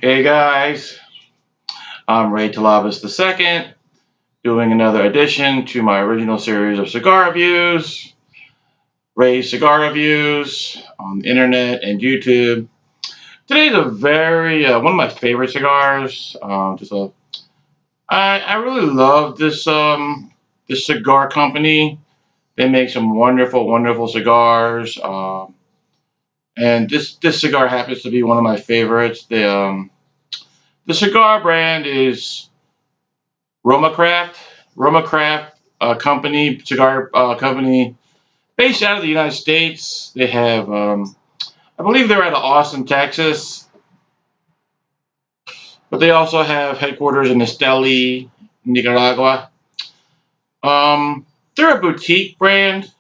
Hey guys, I'm Ray Talavas II, doing another addition to my original series of cigar reviews, Ray's Cigar Reviews on the internet and YouTube. Today's a very one of my favorite cigars. I really love this cigar company. They make some wonderful cigars, and this cigar happens to be one of my favorites. The cigar brand is RomaCraft, RomaCraft company, cigar company based out of the United States. They have, I believe they're out of Austin, Texas, but they also have headquarters in Esteli, Nicaragua. They're a boutique brand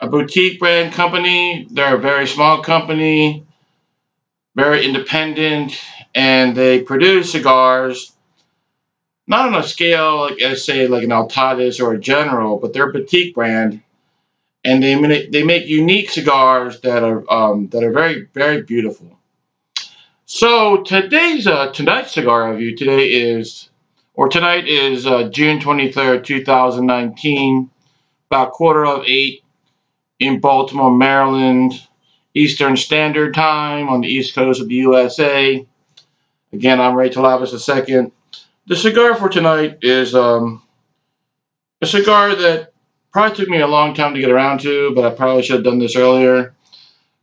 company. They're a very small company, very independent, and they produce cigars not on a scale like, as say, like an Altadas or a General, but they're a boutique brand and they make unique cigars that are very beautiful. So tonight's cigar review tonight is June 23rd, 2019, about 7:45 in Baltimore, Maryland, Eastern Standard Time on the East Coast of the USA. Again, I'm Ray Talavas II. The cigar for tonight is a cigar that probably took me a long time to get around to, but I probably should have done this earlier.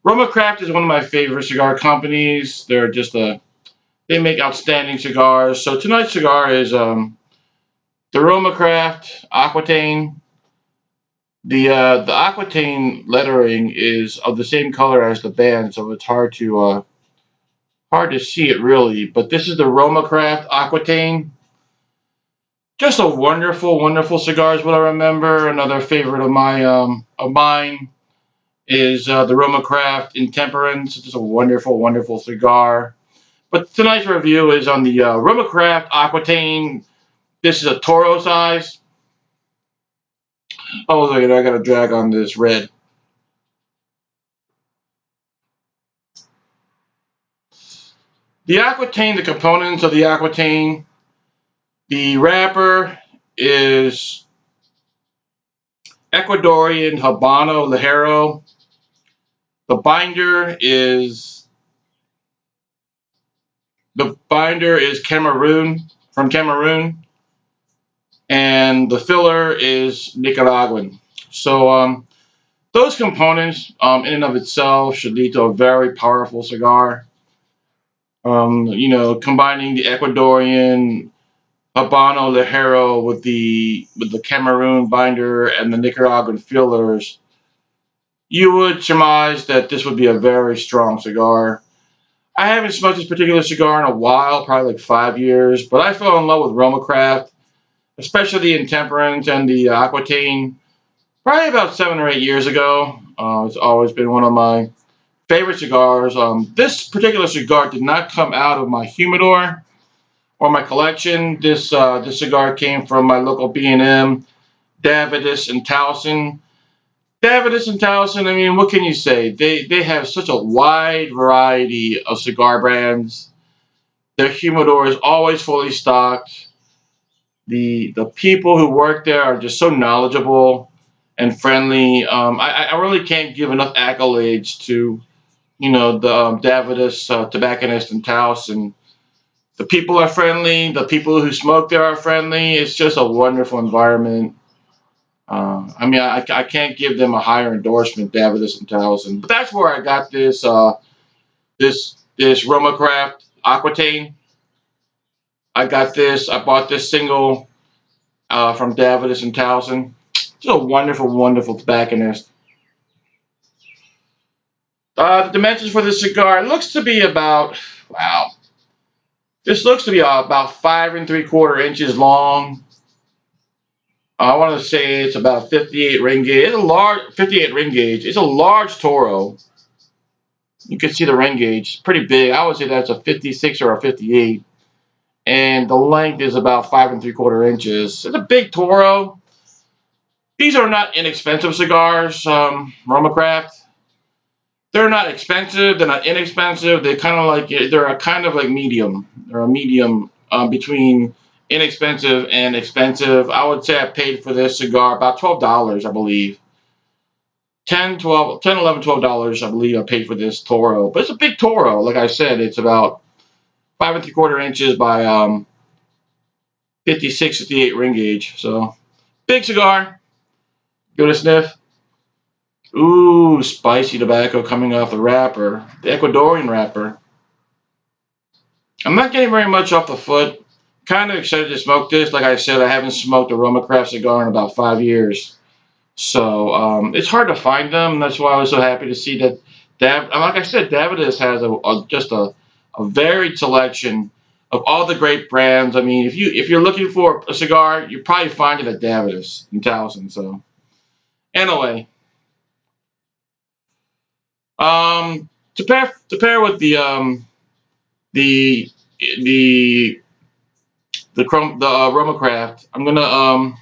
RomaCraft is one of my favorite cigar companies. They make outstanding cigars. So tonight's cigar is the RomaCraft Aquitaine. The Aquitaine lettering is of the same color as the band, so it's hard to see it really. But this is the RomaCraft Aquitaine. Just a wonderful cigar is what I remember. Another favorite of mine is the RomaCraft Intemperance. It's just a wonderful cigar. But tonight's review is on the RomaCraft Aquitaine. This is a Toro size. Oh, look at it. I got to drag on this red. The Aquitaine, the components of the Aquitaine, the wrapper is Ecuadorian Habano Ligero. The binder is Cameroon, from Cameroon, and the filler is Nicaraguan. So those components, in and of itself, should lead to a very powerful cigar. Combining the Ecuadorian Habano Ligero with the Cameroon binder and the Nicaraguan fillers, you would surmise that this would be a very strong cigar. I haven't smoked this particular cigar in a while, probably like 5 years, but I fell in love with RomaCraft, especially the Intemperance and the Aquitaine, probably about 7 or 8 years ago. It's always been one of my favorite cigars. This particular cigar did not come out of my humidor or my collection. This cigar came from my local B&M, Davidoff and Towson. Davidoff and Towson, I mean, what can you say? They have such a wide variety of cigar brands. Their humidor is always fully stocked. The people who work there are just so knowledgeable and friendly. I really can't give enough accolades to the Davidoff tobacconist and Towson. The people are friendly. The people who smoke there are friendly. It's just a wonderful environment. I mean, I can't give them a higher endorsement, Davidoff and Towson. But that's where I got this RomaCraft Aquitaine. I got this. I bought this single from Davidoff and Towson. It's a wonderful tobacconist. The dimensions for this cigar looks to be about, wow. This looks to be about 5 3/4 inches long. I want to say it's about 58 ring gauge. It's a large 58 ring gauge. It's a large Toro. You can see the ring gauge. It's pretty big. I would say that's a 56 or a 58. And the length is about 5 3/4 inches. It's a big Toro. These are not inexpensive cigars, RomaCraft. they're not expensive. They're not inexpensive. They kind of like they're a kind of like medium. They're a medium between inexpensive and expensive. I would say I paid for this cigar about $12, I believe. 10, 12, 10, 11, $12, I believe I paid for this Toro. But it's a big Toro. Like I said, it's about 5 3/4 inches by 56, 58 ring gauge. So big cigar. Give it a sniff. Ooh, spicy tobacco coming off the wrapper. The Ecuadorian wrapper. I'm not getting very much off the foot. Kind of excited to smoke this. Like I said, I haven't smoked a RomaCraft cigar in about 5 years. So it's hard to find them. That's why I was so happy to see that. Like I said, Davidoff has just a varied selection of all the great brands. I mean, if you're looking for a cigar, you probably find it at Davidoff in Towson. So anyway, to pair with the the RomaCraft, I'm gonna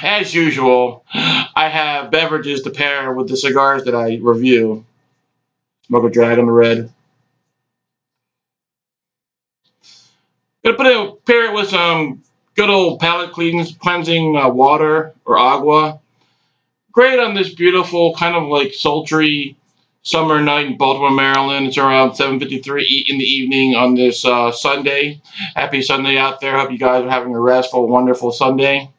as usual, I have beverages to pair with the cigars that I review. Smoke a drag on the red. Pair it with some good old palate cleansing water or agua. Great on this beautiful kind of like sultry summer night in Baltimore, Maryland. It's around 7:53 in the evening on this Sunday. Happy Sunday out there. Hope you guys are having a restful, wonderful Sunday.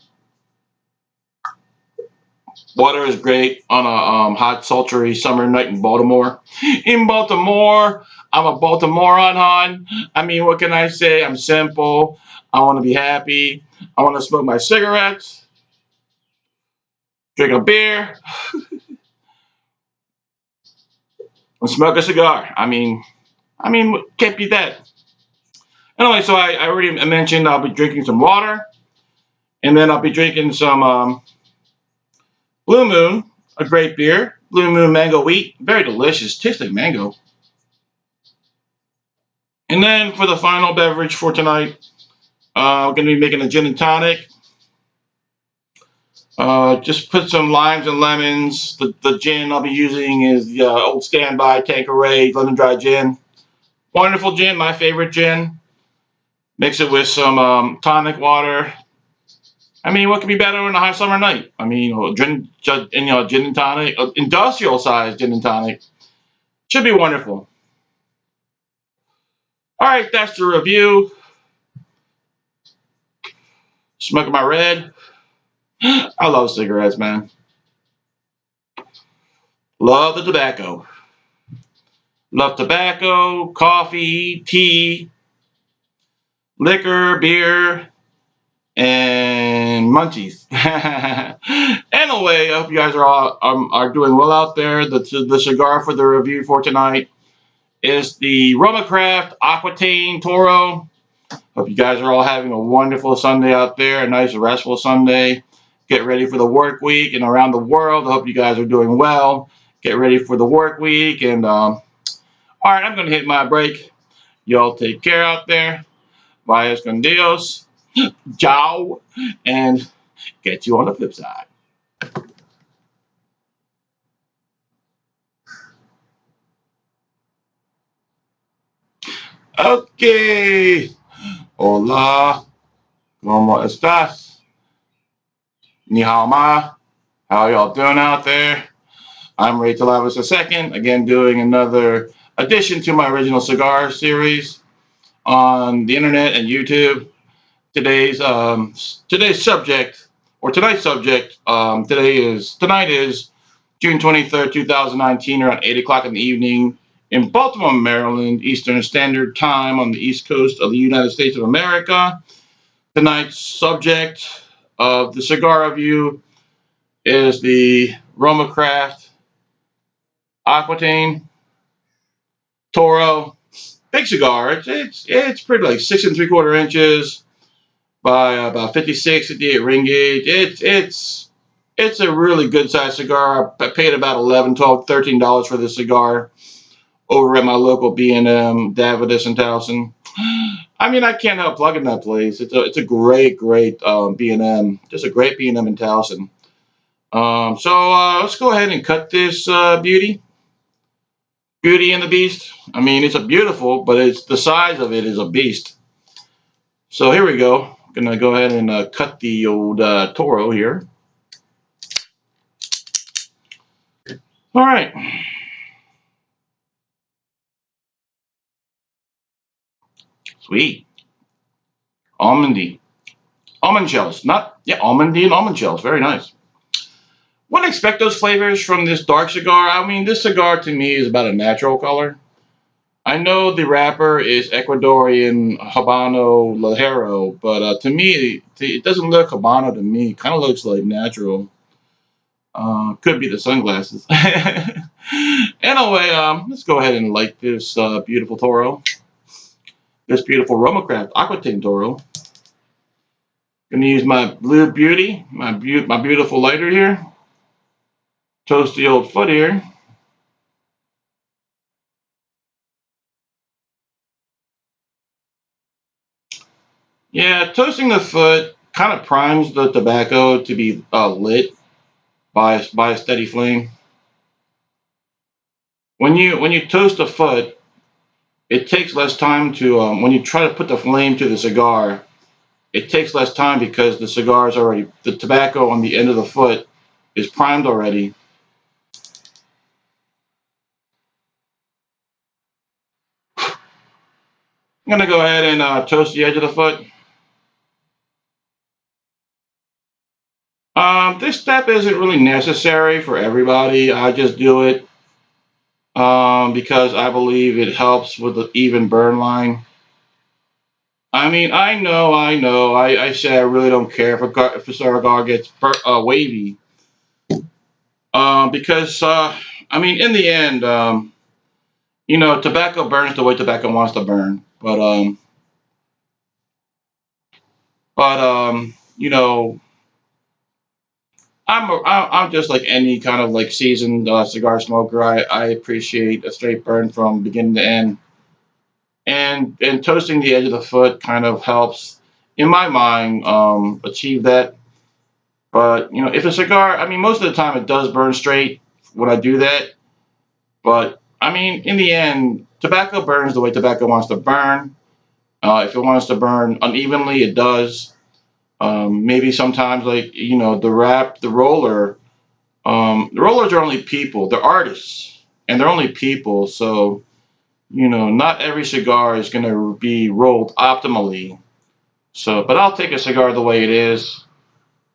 Water is great on a hot, sultry summer night in Baltimore. In Baltimore, I'm a Baltimorean, hon. I mean, what can I say? I'm simple. I want to be happy. I want to smoke my cigarettes, drink a beer, and smoke a cigar. I mean, can't beat that. Anyway, so I already mentioned I'll be drinking some water, and then I'll be drinking some Blue Moon, a great beer. Blue Moon Mango Wheat, very delicious, tastes like mango. And then for the final beverage for tonight, we're going to be making a gin and tonic. Just put some limes and lemons. The gin I'll be using is the old standby Tanqueray lemon dry gin. Wonderful gin, my favorite gin. Mix it with some tonic water. I mean, what could be better on a hot summer night? I mean, gin and tonic, industrial sized gin and tonic. Should be wonderful. All right, that's the review. Smoking my red. I love cigarettes, man. Love the tobacco. Love tobacco, coffee, tea, liquor, beer, and munchies. Anyway, I hope you guys are all are doing well out there. The cigar for the review for tonight is the RomaCraft Aquitaine Toro. Hope you guys are all having a wonderful Sunday out there, a nice restful Sunday. Get ready for the work week and around the world. I hope you guys are doing well. Get ready for the work week. And all right, I'm going to hit my break. Y'all take care out there. Vayas con Dios. Ciao. And get you on the flip side. Okay. Hola. ¿Cómo estás? Ni hao ma. How y'all doing out there? I'm Rachel Lavis II, again doing another addition to my original cigar series on the internet and YouTube. Today's subject, or tonight's subject, tonight is June 23rd, 2019, around 8 o'clock in the evening in Baltimore, Maryland, Eastern Standard Time on the East Coast of the United States of America. Tonight's subject of the cigar review is the RomaCraft Aquitaine Toro. Big cigar. It's pretty, like 6 3/4 inches by about 56, 58 ring gauge. It's a really good sized cigar. I paid about $11, $12, $13 for this cigar over at my local B&M Davidoff in Towson. I mean, I can't help plugging that place. It's a great B&M. Just a great B&M in Towson. Let's go ahead and cut this Beauty and the Beast. I mean, it's a beautiful, but it's the size of it is a beast. So here we go. I'm gonna go ahead and cut the old toro here. All right. Sweet. Almondy. Almond shells. Not, yeah, almondy and almond shells. Very nice. Wouldn't expect those flavors from this dark cigar. I mean, this cigar to me is about a natural color. I know the wrapper is Ecuadorian Habano Ligero, but to me, it doesn't look Habano to me. It kind of looks like natural. Could be the sunglasses. Anyway, let's go ahead and light this beautiful toro. This beautiful RomaCraft Aquitaine toro. Gonna use my Blue Beauty, my beautiful lighter here. Toast the old foot here. Yeah, toasting the foot kind of primes the tobacco to be lit by a steady flame. When you toast the foot, it takes less time to when you try to put the flame to the cigar. It takes less time because the cigar is already the tobacco on the end of the foot is primed already. I'm gonna go ahead and toast the edge of the foot. This step isn't really necessary for everybody. I just do it because I believe it helps with the even burn line. I mean, I know. I say I really don't care if a cigar gets wavy, because I mean, in the end, tobacco burns the way tobacco wants to burn. But I'm just like any kind of like seasoned cigar smoker. I appreciate a straight burn from beginning to end, and toasting the edge of the foot kind of helps, in my mind, achieve that. But if a cigar, I mean, most of the time it does burn straight when I do that. But I mean, in the end, tobacco burns the way tobacco wants to burn. If it wants to burn unevenly, it does. Maybe sometimes, like the rollers are only people. They're artists, and they're only people. So not every cigar is going to be rolled optimally. So, but I'll take a cigar the way it is,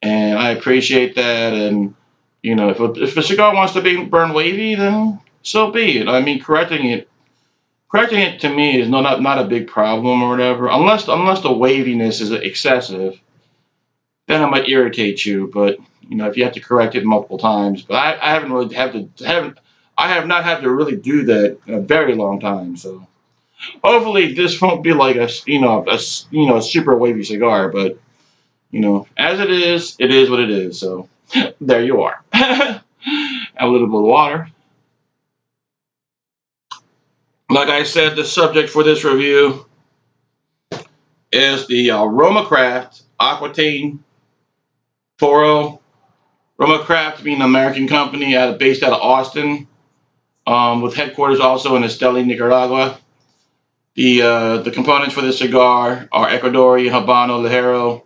and I appreciate that. And if a cigar wants to be burned wavy, then so be it. I mean, correcting it to me is not a big problem or whatever, unless the waviness is excessive. Then it might irritate you. But if you have to correct it multiple times, but I haven't really haven't I have not had to really do that in a very long time. So hopefully this won't be like a super wavy cigar. But as it is what it is. So there you are. Add a little bit of water. Like I said, the subject for this review is the RomaCraft Aquitaine Toro. RomaCraft being an American company based out of Austin, with headquarters also in Esteli, Nicaragua. The components for this cigar are Ecuadorian Habano Ligero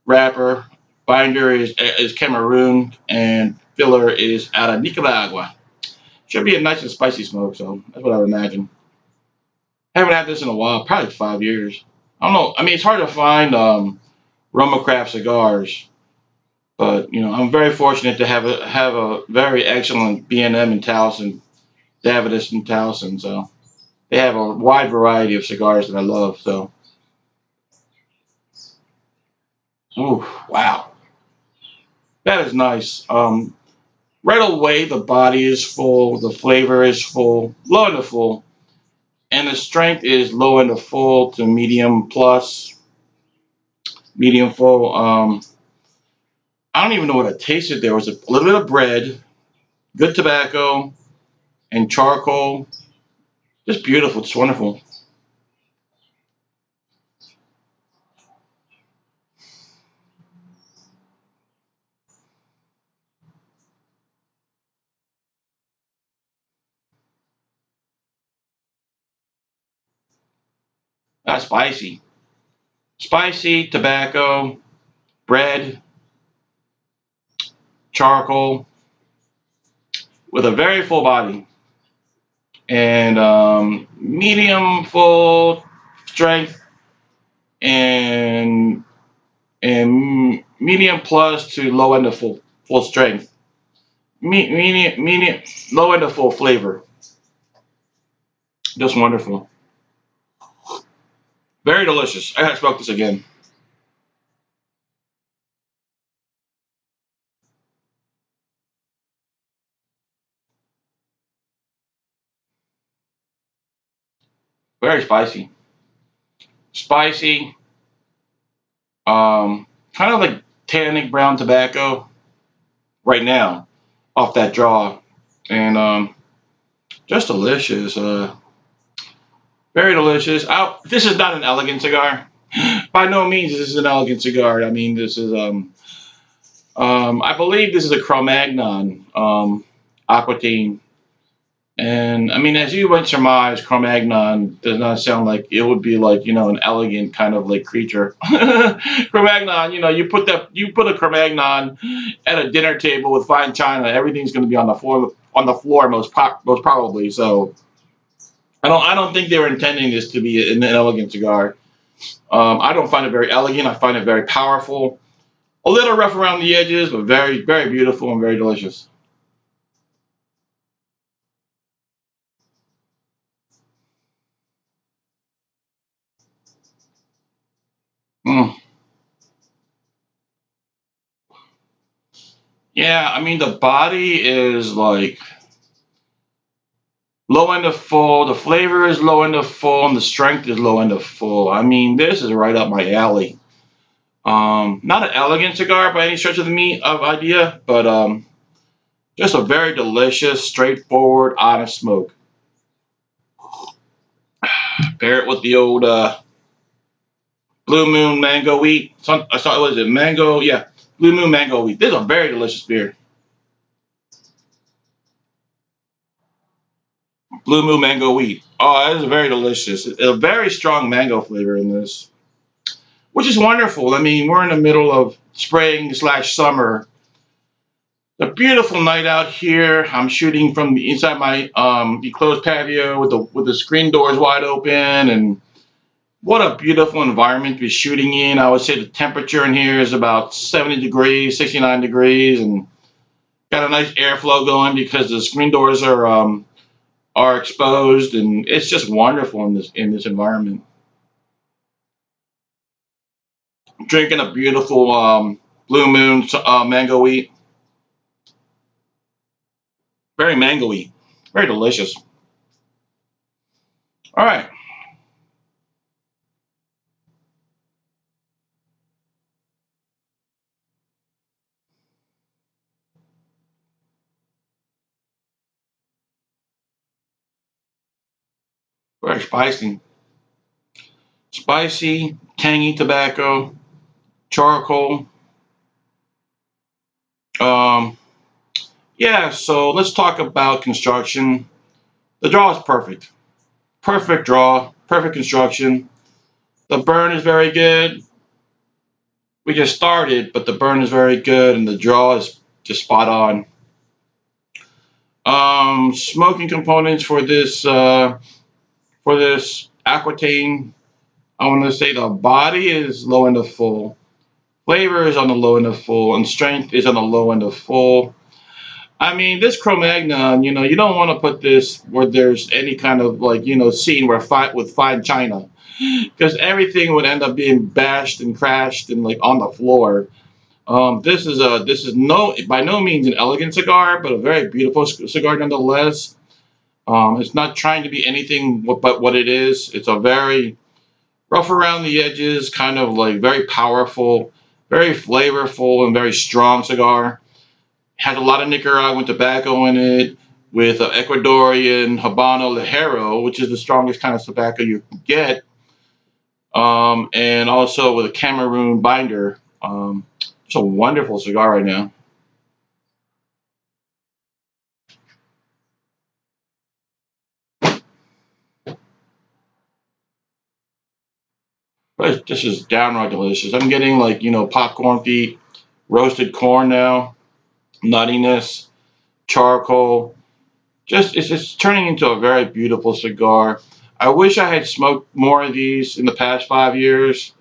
wrapper. Binder is Cameroon, and filler is out of Nicaragua. Should be a nice and spicy smoke, so that's what I would imagine. Haven't had this in a while, probably 5 years. I don't know. I mean, it's hard to find RomaCraft cigars, but I'm very fortunate to have a very excellent B&M in Towson, Davidoff in Towson. So they have a wide variety of cigars that I love. So, ooh, wow, that is nice. Right away, the body is full, the flavor is full, low and the full, and the strength is low and the full to medium plus, medium full. I don't even know what I tasted. There was a little bit of bread, good tobacco, and charcoal. Just beautiful. It's wonderful. That's spicy. Spicy, tobacco, bread, charcoal, with a very full body and medium full strength and medium plus to low end of full strength. Medium low end of full flavor. Just wonderful. Very delicious. I gotta smoke this again. Very spicy. Spicy. Kind of like tannic brown tobacco right now off that draw, and just delicious. Very delicious. This is not an elegant cigar. By no means this is an elegant cigar. I mean, this is I believe this is a Cro-Magnon Aquitaine. And I mean, as you would surmise, Cro-Magnon does not sound like it would be like an elegant kind of like creature. Cro-Magnon, you put a Cro-Magnon at a dinner table with fine china, everything's going to be on the floor most probably. So I don't think they were intending this to be an elegant cigar. I don't find it very elegant. I find it very powerful, a little rough around the edges, but very very beautiful and very delicious. Mm. Yeah, I mean the body is like low end of full. The flavor is low end of full, and the strength is low end of full. I mean, this is right up my alley. Not an elegant cigar by any stretch of the idea, but just a very delicious, straightforward, honest smoke. Pair it with the old Blue Moon Mango Wheat. I saw what is it? Mango, yeah, Blue Moon Mango Wheat. This is a very delicious beer. Blue Moon Mango Wheat. Oh, it is very delicious. A very strong mango flavor in this, which is wonderful. I mean, we're in the middle of spring slash summer. A beautiful night out here. I'm shooting from the inside my enclosed patio with the screen doors wide open, and what a beautiful environment to be shooting in. I would say the temperature in here is about 70 degrees, 69 degrees, and got a nice airflow going because the screen doors are exposed, and it's just wonderful in this environment. Drinking a beautiful Blue Moon mango wheat, very mangoey, very delicious. All right, very spicy, tangy tobacco, charcoal. Um, yeah, so let's talk about construction. The draw is perfect. Perfect draw, perfect construction. The burn is very good. We just started, but the burn is very good, and the draw is just spot on. Smoking components for this Aquitaine. I want to say the body is low end of full. Flavor is on the low end of full, and strength is on the low end of full. I mean, this Cro-Magnon, you don't want to put this where there's any kind of like, scene where fight with fine china, because everything would end up being bashed and crashed and like on the floor. This is no by no means an elegant cigar, but a very beautiful cigar nonetheless. It's not trying to be anything but what it is. It's a very rough around the edges, kind of like very powerful, very flavorful, and very strong cigar. Has a lot of Nicaraguan tobacco in it, with Ecuadorian Habano Ligero, which is the strongest kind of tobacco you can get, and also with a Cameroon binder. It's a wonderful cigar right now. But this is downright delicious. I'm getting like, popcorn feet, roasted corn now, nuttiness, charcoal. Just it's turning into a very beautiful cigar. I wish I had smoked more of these in the past 5 years,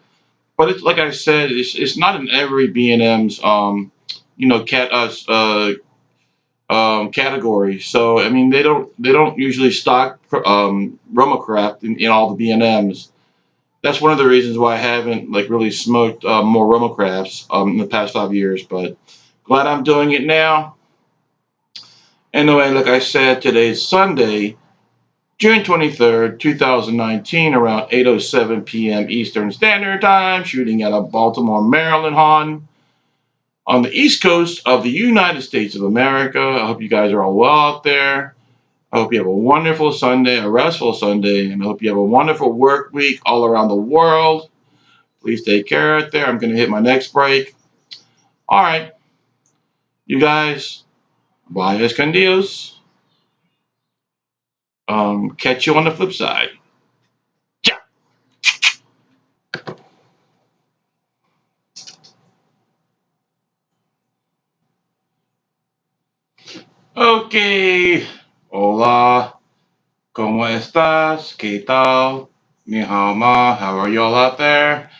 but it's like I said, it's not in every B&M's category. So I mean, they don't usually stock RomaCraft in all the B&M's. That's one of the reasons why I haven't like really smoked more RomaCrafts in the past 5 years. But glad I'm doing it now. Anyway, like I said, today's Sunday, June 23rd, 2019, around 8:07 p.m. Eastern Standard Time, shooting out of Baltimore, Maryland, on the East Coast of the United States of America. I hope you guys are all well out there. I hope you have a wonderful Sunday, a restful Sunday, and I hope you have a wonderful work week all around the world. Please take care out there. I'm going to hit my next break. All right, you guys, bye escondidos. Catch you on the flip side. Ciao. Okay. Hola. ¿Cómo estás? ¿Qué tal? Ni hao ma. How are you all out there?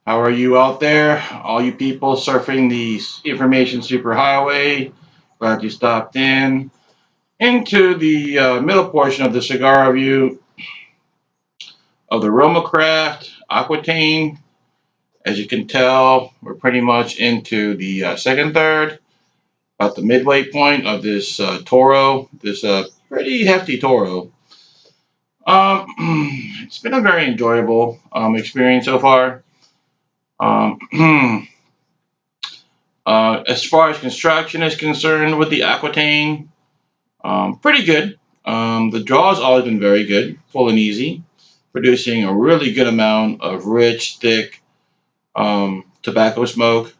How are you out there? All you people surfing the information superhighway. Glad you stopped in. Into the middle portion of the cigar review of the RomaCraft Aquitaine. As you can tell, we're pretty much into the second third, about the midway point of this toro, this pretty hefty toro. Um, it's been a very enjoyable experience so far. Um, as far as construction is concerned with the Aquitaine, pretty good. The draw has always been very good, full and easy, producing a really good amount of rich, thick tobacco smoke.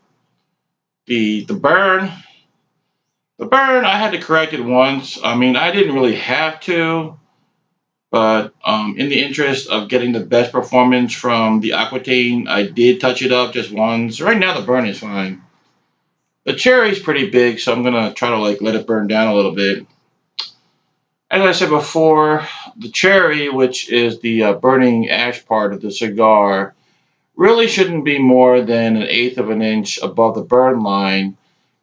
The burn, I had to correct it once. I mean, I didn't really have to, but in the interest of getting the best performance from the Aquitaine, I did touch it up just once. Right now, the burn is fine. The cherry's pretty big, so I'm gonna try to like let it burn down a little bit. As I said before, the cherry, which is the burning ash part of the cigar, really shouldn't be more than an eighth of an inch above the burn line.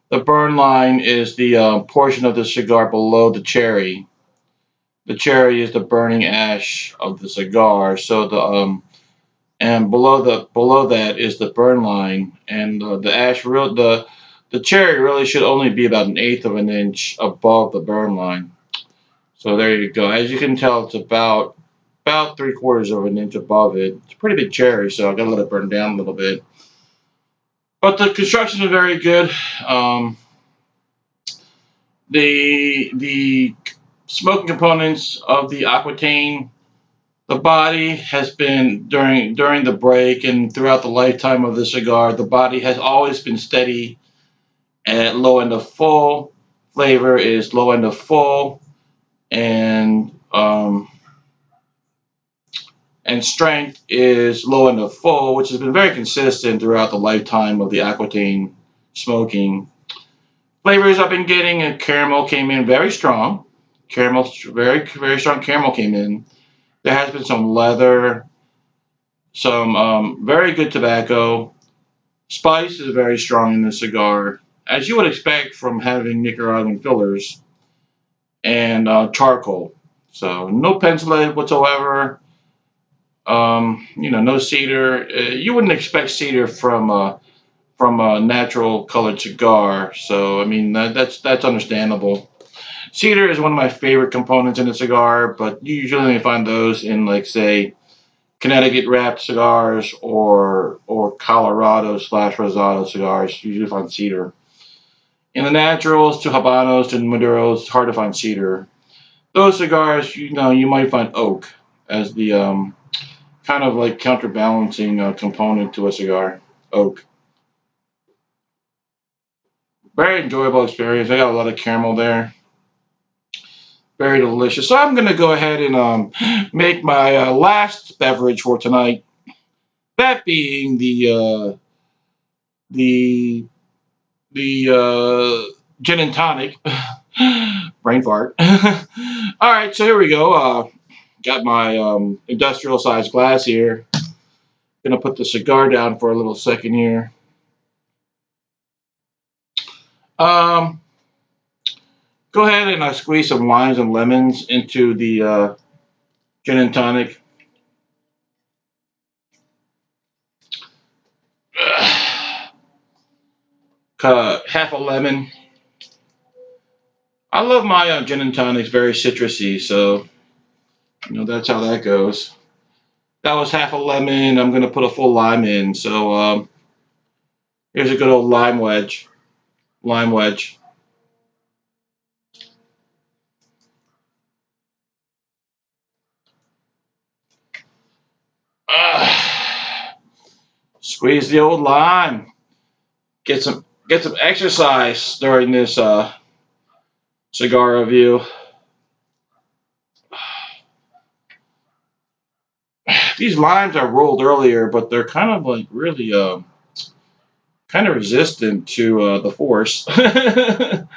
The burn line is the portion of the cigar below the cherry. The cherry is the burning ash of the cigar. So and below that is the burn line, and the cherry really should only be about an eighth of an inch above the burn line. So there you go. As you can tell, it's about 3/4 of an inch above it. It's a pretty big cherry, so I gotta let it burn down a little bit. But the construction is very good. The smoking components of the Aquitaine, the body has been during the break and throughout the lifetime of the cigar, the body has always been steady at low end of full. Flavor is low end of full, and strength is low end of full, which has been very consistent throughout the lifetime of the Aquitaine smoking. Flavors I've been getting, and caramel came in very strong. Caramel, very very strong caramel came in. There has been some leather, some very good tobacco. Spice is very strong in this cigar, as you would expect from having Nicaraguan fillers, and charcoal. So no pencil lead whatsoever. No cedar. You wouldn't expect cedar from a natural colored cigar. So I mean that's understandable. Cedar is one of my favorite components in a cigar, but you usually only find those in like say Connecticut wrapped cigars or Colorado slash Rosado cigars. You usually find cedar. In the naturals to Habanos to Maduros, it's hard to find cedar. Those cigars, you might find oak as the kind of like counterbalancing component to a cigar. Oak. Very enjoyable experience. I got a lot of caramel there. Very delicious. So I'm going to go ahead and make my last beverage for tonight. That being the gin and tonic. Brain fart. All right, so here we go. Got my industrial size glass here. Gonna put the cigar down for a little second here. Um, Go ahead and squeeze some limes and lemons into the gin and tonic. Half a lemon. I love my gin and tonics very citrusy, so that's how that goes. That was half a lemon. I'm gonna put a full lime in. So here's a good old lime wedge. Lime wedge. Squeeze the old lime. Get some exercise during this cigar review. These limes are rolled earlier, but they're kind of like really kind of resistant to the force. The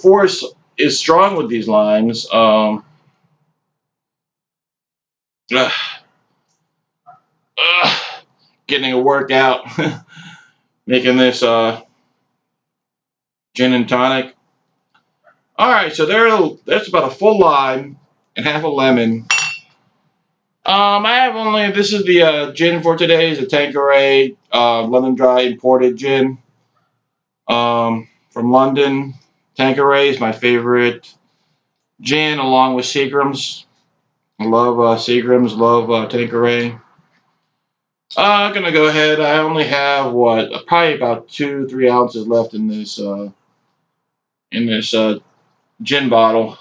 force is strong with these limes. Uh, Getting a workout, making this gin and tonic. All right, so that's about a full lime and half a lemon. I have only, this is the gin for today. It's a Tanqueray lemon dry imported gin from London. Tanqueray is my favorite gin, along with Seagram's. I love Seagram's, love Tanqueray. I'm gonna go ahead. I only have probably about 2-3 ounces left in this gin bottle.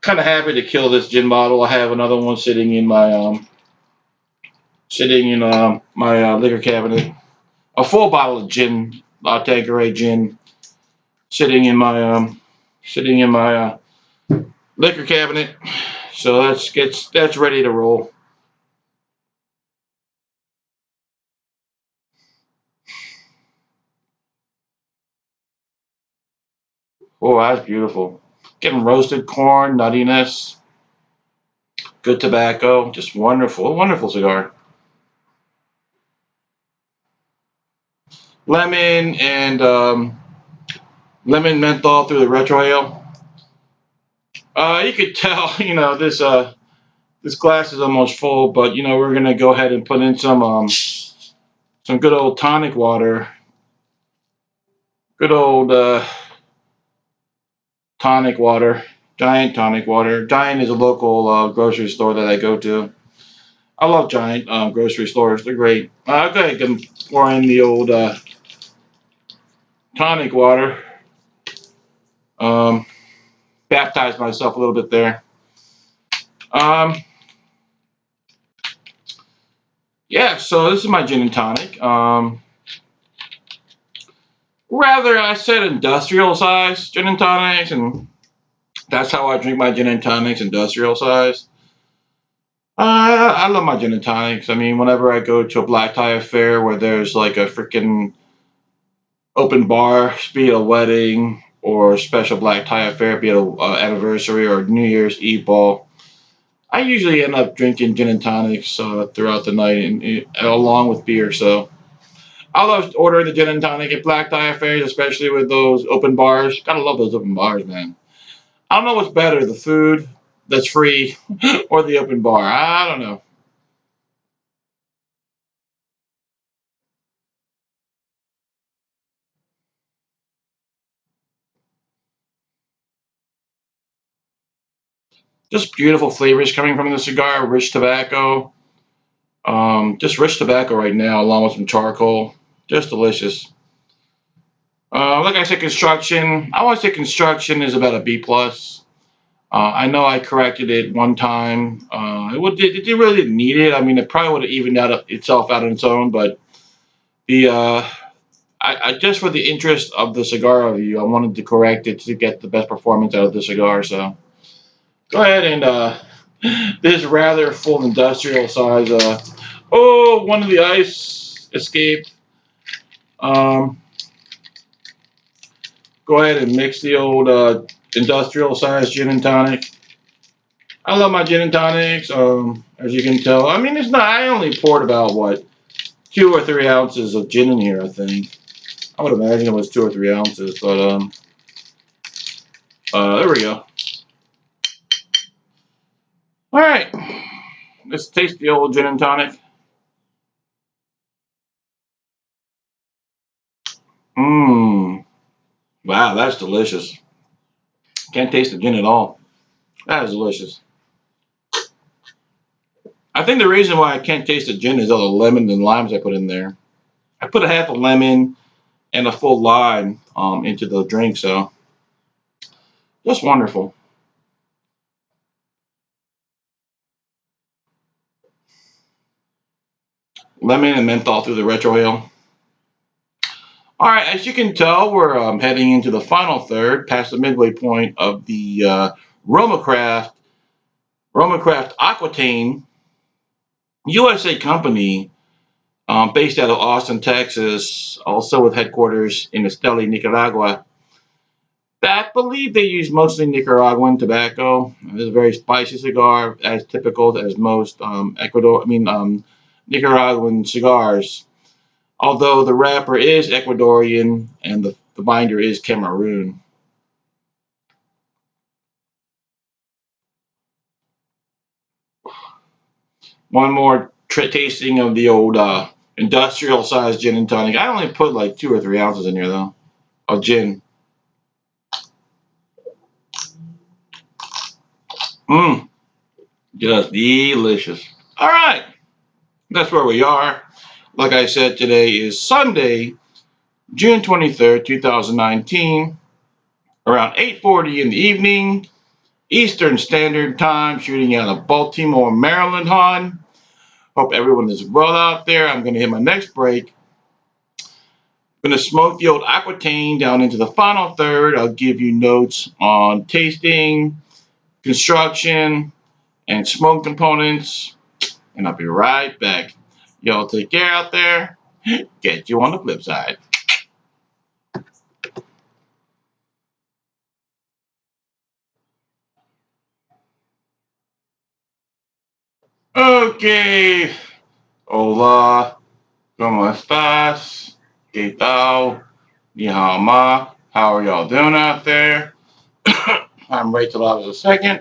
Kind of happy to kill this gin bottle. I have another one sitting in my liquor cabinet. A full bottle of gin, Tanqueray gin, sitting in my liquor cabinet. So that's ready to roll. Oh, that's beautiful. Getting roasted corn, nuttiness, good tobacco, just wonderful, wonderful cigar. Lemon and lemon menthol through the retrohale. You could tell, this glass is almost full, but we're gonna go ahead and put in some good old tonic water. Good old tonic water. Giant tonic water. Giant is a local grocery store that I go to. I love Giant grocery stores. They're great. Go ahead and pour in the old tonic water. Um, Baptize myself a little bit there. Yeah, so this is my gin and tonic. Rather, I said industrial size gin and tonics, and that's how I drink my gin and tonics, industrial size. I love my gin and tonics. I mean, whenever I go to a black tie affair where there's like a freaking open bar, be it a wedding or a special black tie affair, be it an anniversary or New Year's Eve ball, I usually end up drinking gin and tonics throughout the night, and along with beer. So I love ordering the gin and tonic at black tie affairs, especially with those open bars. Gotta love those open bars, man. I don't know what's better, the food that's free or the open bar. I don't know. Just beautiful flavors coming from the cigar, rich tobacco. Just rich tobacco right now, along with some charcoal. Just delicious. Like I said, construction. I want to say construction is about a B plus. I know I corrected it one time. It really didn't need it. I mean, it probably would have evened out itself out on its own. But the I just for the interest of the cigar review, I wanted to correct it to get the best performance out of the cigar. So go ahead and this rather full industrial size. Oh, one of the ice escaped. Um, Go ahead and mix the old industrial size gin and tonic. I love my gin and tonics. As you can tell, I mean, it's not. I only poured about what 2 or 3 ounces of gin in here. I think. I would imagine it was 2 or 3 ounces, but there we go. All right, let's taste the old gin and tonic. Mmm. Wow, that's delicious. Can't taste the gin at all. That is delicious. I think the reason why I can't taste the gin is all the lemon and limes I put in there. I put a half a lemon and a full lime into the drink, so just wonderful. Lemon and menthol through the retrohale. All right, as you can tell, we're heading into the final third, past the midway point of the RomaCraft Aquitaine USA company, based out of Austin, Texas, also with headquarters in Esteli, Nicaragua. I believe they use mostly Nicaraguan tobacco. It's a very spicy cigar, as typical as most Nicaraguan cigars. Although the wrapper is Ecuadorian and the binder is Cameroon. One more tasting of the old industrial sized gin and tonic. I only put like 2 or 3 ounces in here though of gin. Mmm, just delicious. All right, that's where we are. Like I said, today is Sunday, June 23rd, 2019, around 8:40 in the evening, Eastern Standard Time, shooting out of Baltimore, Maryland, hon. Hope everyone is well out there. I'm going to hit my next break. I'm going to smoke the old Aquitaine down into the final third. I'll give you notes on tasting, construction, and smoke components, and I'll be right back. Y'all take care out there. Get you on the flip side. Okay. Hola. ¿Cómo estás? ¿Qué tal? Ni hao ma. How are y'all doing out there? I'm Rachel Alves II.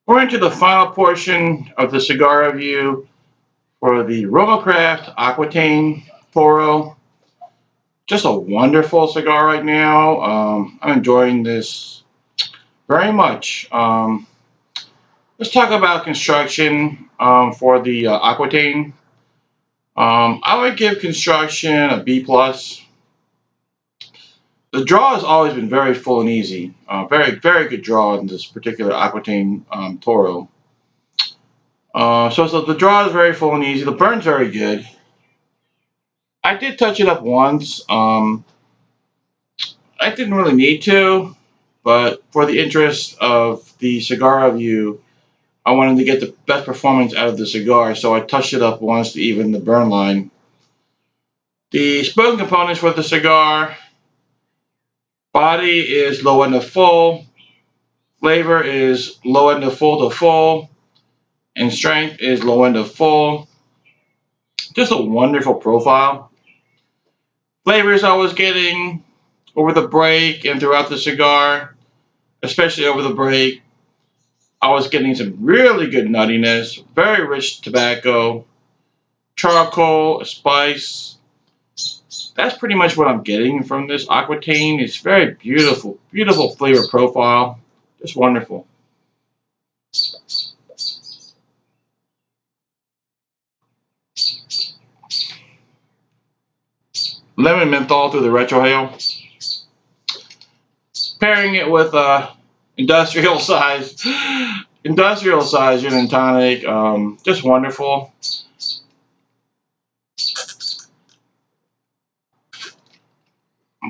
We're into the final portion of the cigar review for the RomaCraft Aquitaine Toro. Just a wonderful cigar right now. I'm enjoying this very much. Let's talk about construction for the Aquitaine. I would give construction a B plus. The draw has always been very full and easy. Very, very good draw in this particular Aquitaine Toro. So the draw is very full and easy. The burn's very good. I did touch it up once. I didn't really need to, but for the interest of the cigar review, I wanted to get the best performance out of the cigar, so I touched it up once to even the burn line. The smoke components for the cigar: body is low end to full, flavor is low end to full, and strength is low end to full. Just a wonderful profile. Flavors I was getting over the break and throughout the cigar, especially over the break, I was getting some really good nuttiness, very rich tobacco, charcoal, spice. That's pretty much what I'm getting from this Aquitaine. It's very beautiful, beautiful flavor profile. Just wonderful. Lemon menthol through the retrohale. Pairing it with industrial size, industrial size gin and tonic. Just wonderful.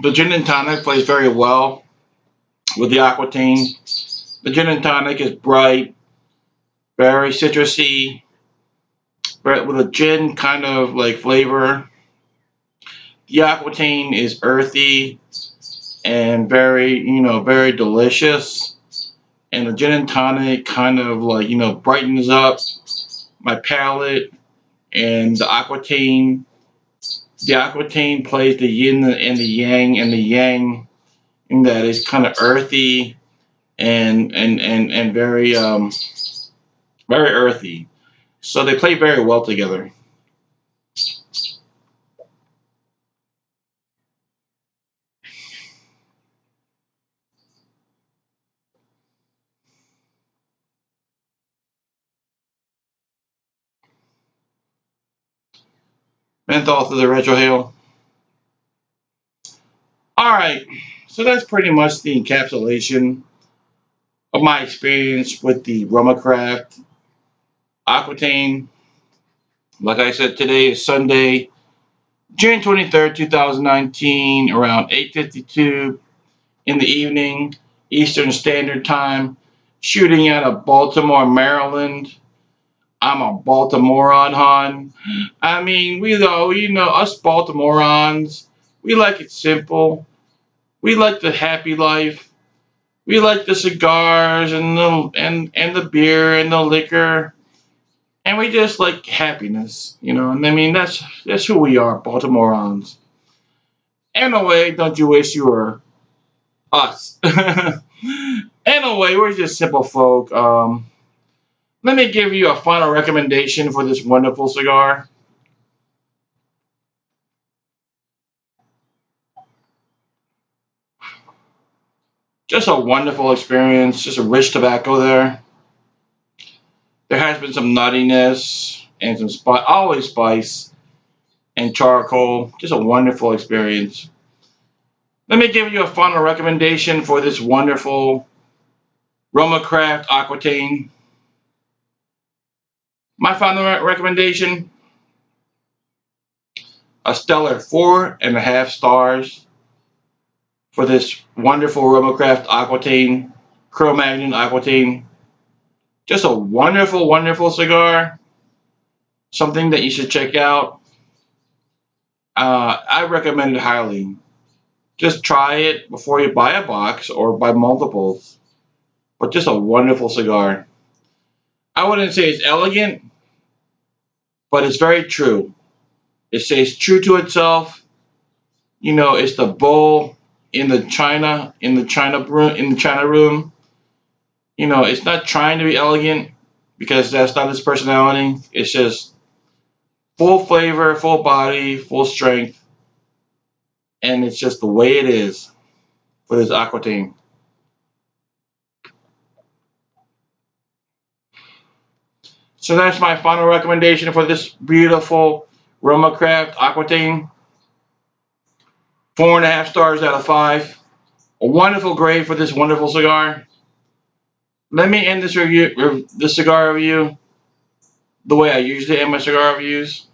The gin and tonic plays very well with the Aquitaine. The gin and tonic is bright, very citrusy, but with a gin kind of like flavor. The Aquitaine is earthy and very, very delicious. And the gin and tonic kind of like, brightens up my palate. And the Aquitaine plays the yin and the yang, and the yang in that is kind of earthy and very very earthy. So they play very well together. Menthol through the retrohale. All right, so that's pretty much the encapsulation of my experience with the RomaCraft Aquitaine. Like I said, today is Sunday, June 23rd, 2019, around 8:52 in the evening, Eastern Standard Time, shooting out of Baltimore, Maryland. I'm a Baltimorean, hon. I mean, we know, us Baltimoreans, we like it simple. We like the happy life. We like the cigars and the beer and the liquor, and we just like happiness, And I mean, that's who we are, Baltimoreans. Anyway, don't you wish you were us? Anyway, we're just simple folk. Let me give you a final recommendation for this wonderful cigar. Just a wonderful experience. Just a rich tobacco there. There has been some nuttiness and some spice, always spice and charcoal. Just a wonderful experience. Let me give you a final recommendation for this wonderful RomaCraft Aquitaine. My final recommendation: a stellar 4.5 stars for this wonderful RomaCraft Aquitaine, Cro-Magnon Aquitaine. Just a wonderful, wonderful cigar. Something that you should check out. I recommend it highly. Just try it before you buy a box or buy multiples. But just a wonderful cigar. I wouldn't say it's elegant, but it's very true. It stays true to itself. It's the bull in the China room. It's not trying to be elegant because that's not its personality. It's just full flavor, full body, full strength, and it's just the way it is for this Aquitaine. So that's my final recommendation for this beautiful RomaCraft Aquitaine. 4.5 stars out of 5. A wonderful grade for this wonderful cigar. Let me end this cigar review, the way I usually end my cigar reviews.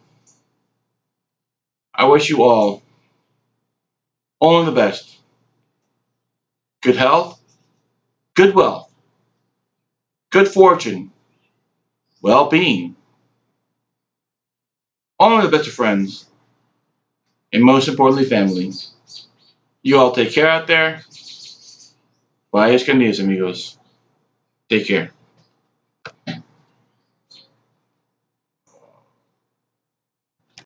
I wish you all only the best. Good health, good wealth, good fortune, well-being. Only the best of friends, and most importantly, family. You all take care out there. Bye, escondidos, amigos. Take care.